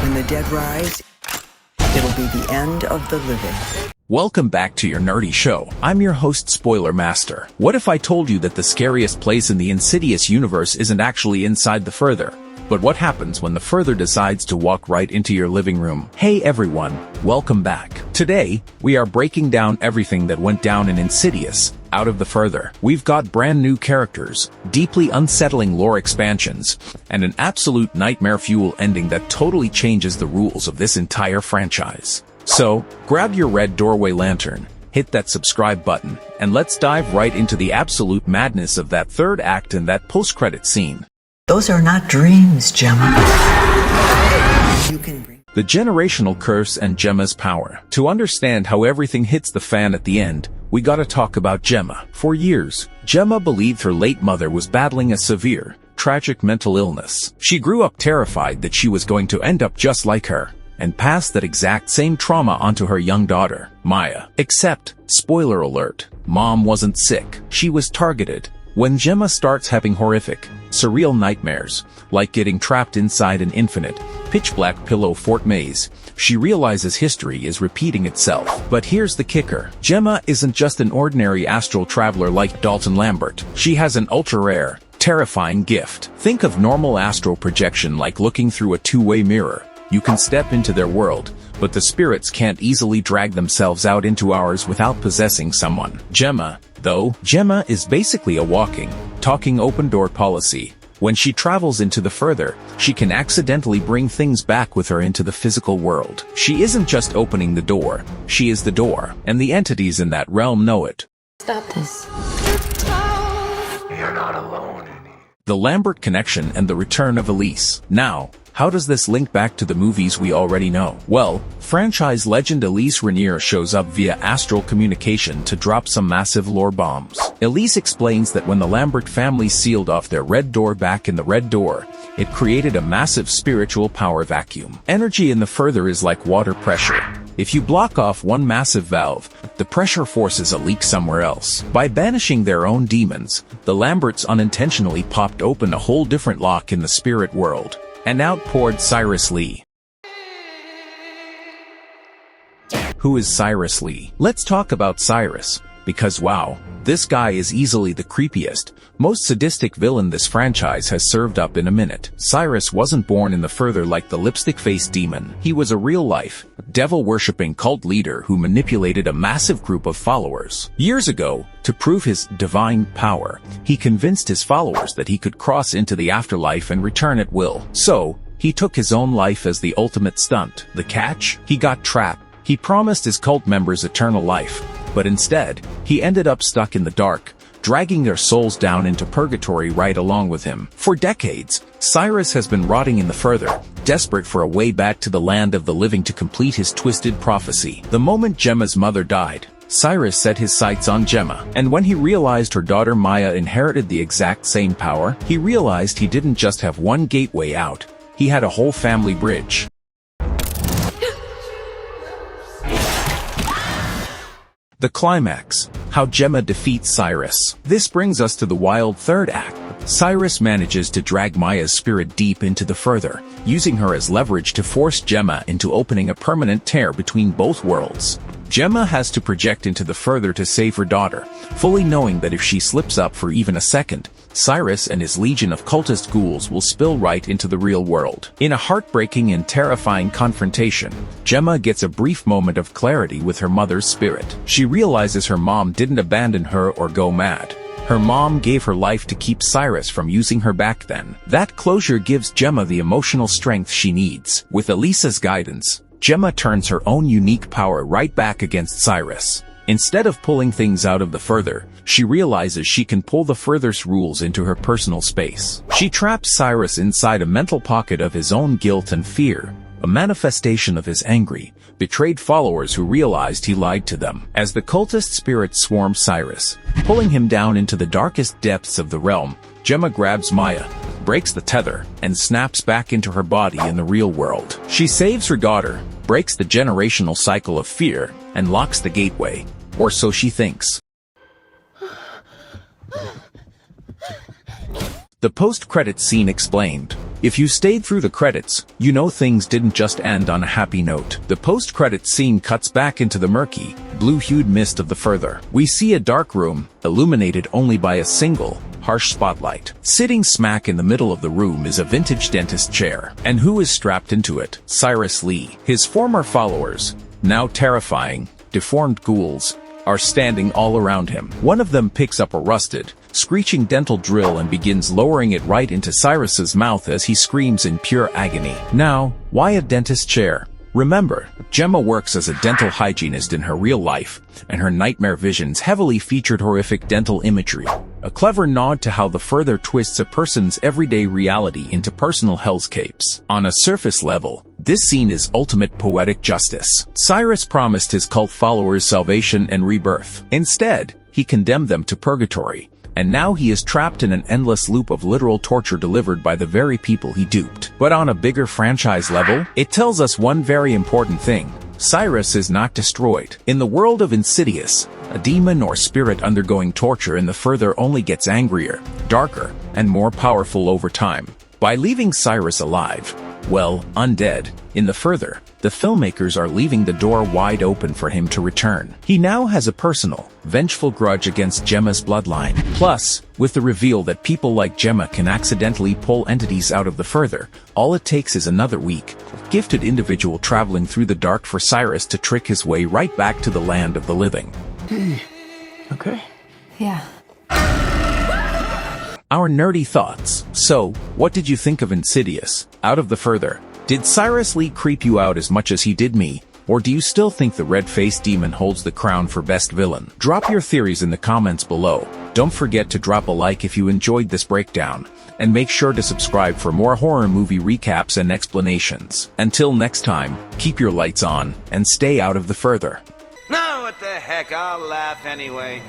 When the dead rise, it'll be the end of the living. Welcome back to your nerdy show. I'm your host, Spoiler Master. What if I told you that the scariest place in the Insidious universe isn't actually inside the Further? But what happens when the Further decides to walk right into your living room? Hey everyone, welcome back. Today, we are breaking down everything that went down in Insidious, Out of the Further. We've got brand new characters, deeply unsettling lore expansions, and an absolute nightmare fuel ending that totally changes the rules of this entire franchise. So, grab your red doorway lantern, hit that subscribe button, and let's dive right into the absolute madness of that third act and that post-credit scene. Those are not dreams, Gemma. The generational curse and Gemma's power. To understand how everything hits the fan at the end, we gotta talk about Gemma. For years, Gemma believed her late mother was battling a severe, tragic mental illness. She grew up terrified that she was going to end up just like her, and pass that exact same trauma onto her young daughter, Maya. Except, spoiler alert, Mom wasn't sick. She was targeted. When Gemma starts having horrific, surreal nightmares, like getting trapped inside an infinite, pitch-black pillow fort maze, she realizes history is repeating itself. But here's the kicker. Gemma isn't just an ordinary astral traveler like Dalton Lambert. She has an ultra-rare, terrifying gift. Think of normal astral projection like looking through a two-way mirror. You can step into their world, but the spirits can't easily drag themselves out into ours without possessing someone. Gemma is basically a walking, talking open-door policy. When she travels into the Further, she can accidentally bring things back with her into the physical world. She isn't just opening the door, she is the door, and the entities in that realm know it. Stop this. You're not alone. The Lambert connection and the return of Elise. Now, how does this link back to the movies we already know? Well, franchise legend Elise Rainier shows up via astral communication to drop some massive lore bombs. Elise explains that when the Lambert family sealed off their red door back in the Red Door, it created a massive spiritual power vacuum. Energy in the Further is like water pressure. If you block off one massive valve, the pressure forces a leak somewhere else. By banishing their own demons, the Lamberts unintentionally popped open a whole different lock in the spirit world. And out poured Cyrus Lee. Who is Cyrus Lee? Let's talk about Cyrus, because wow, this guy is easily the creepiest, most sadistic villain this franchise has served up in a minute. Cyrus wasn't born in the Further like the lipstick-faced demon. He was a real-life, devil-worshipping cult leader who manipulated a massive group of followers. Years ago, to prove his divine power, he convinced his followers that he could cross into the afterlife and return at will. So, he took his own life as the ultimate stunt. The catch? He got trapped. He promised his cult members eternal life, but instead, he ended up stuck in the dark, dragging their souls down into purgatory right along with him. For decades, Cyrus has been rotting in the Further, desperate for a way back to the land of the living to complete his twisted prophecy. The moment Gemma's mother died, Cyrus set his sights on Gemma, and when he realized her daughter Maya inherited the exact same power, he realized he didn't just have one gateway out, he had a whole family bridge. The climax, how Gemma defeats Cyrus. This brings us to the wild third act. Cyrus manages to drag Maya's spirit deep into the Further, using her as leverage to force Gemma into opening a permanent tear between both worlds. Gemma has to project into the Further to save her daughter, fully knowing that if she slips up for even a second, Cyrus and his legion of cultist ghouls will spill right into the real world. In a heartbreaking and terrifying confrontation, Gemma gets a brief moment of clarity with her mother's spirit. She realizes her mom didn't abandon her or go mad. Her mom gave her life to keep Cyrus from using her back then. That closure gives Gemma the emotional strength she needs. With Elise's guidance, Gemma turns her own unique power right back against Cyrus. Instead of pulling things out of the Further, she realizes she can pull the Further's rules into her personal space. She traps Cyrus inside a mental pocket of his own guilt and fear, a manifestation of his angry, betrayed followers who realized he lied to them. As the cultist spirits swarm Cyrus, pulling him down into the darkest depths of the realm, Gemma grabs Maya, breaks the tether, and snaps back into her body in the real world. She saves her daughter, breaks the generational cycle of fear, and locks the gateway. Or so she thinks. The post-credits scene explained. If you stayed through the credits, you know things didn't just end on a happy note. The post-credits scene cuts back into the murky, blue-hued mist of the further. We see a dark room, illuminated only by a single, harsh spotlight. Sitting smack in the middle of the room is a vintage dentist chair. And who is strapped into it? Cyrus Lee. His former followers, now terrifying, deformed ghouls, are standing all around him. One of them picks up a rusted, screeching dental drill and begins lowering it right into Cyrus's mouth as he screams in pure agony. Now, why a dentist chair? Remember, Gemma works as a dental hygienist in her real life, and her nightmare visions heavily featured horrific dental imagery. A clever nod to how the further twists a person's everyday reality into personal hellscapes. On a surface level, this scene is ultimate poetic justice. Cyrus promised his cult followers salvation and rebirth. Instead, he condemned them to purgatory, and now he is trapped in an endless loop of literal torture delivered by the very people he duped. But on a bigger franchise level, it tells us one very important thing. Cyrus is not destroyed. In the world of Insidious, a demon or spirit undergoing torture in the further only gets angrier, darker, and more powerful over time. By leaving Cyrus alive, well, undead, in the further, the filmmakers are leaving the door wide open for him to return. He now has a personal, vengeful grudge against Gemma's bloodline. Plus, with the reveal that people like Gemma can accidentally pull entities out of the further, all it takes is another weak, gifted individual traveling through the dark for Cyrus to trick his way right back to the land of the living. Okay? Yeah. Our nerdy thoughts. So, what did you think of Insidious? Out of the further, did Cyrus Lee creep you out as much as he did me? Or do you still think the red-faced demon holds the crown for best villain? Drop your theories in the comments below. Don't forget to drop a like if you enjoyed this breakdown, and make sure to subscribe for more horror movie recaps and explanations. Until next time, keep your lights on, and stay out of the further. No, what the heck, I'll laugh anyway.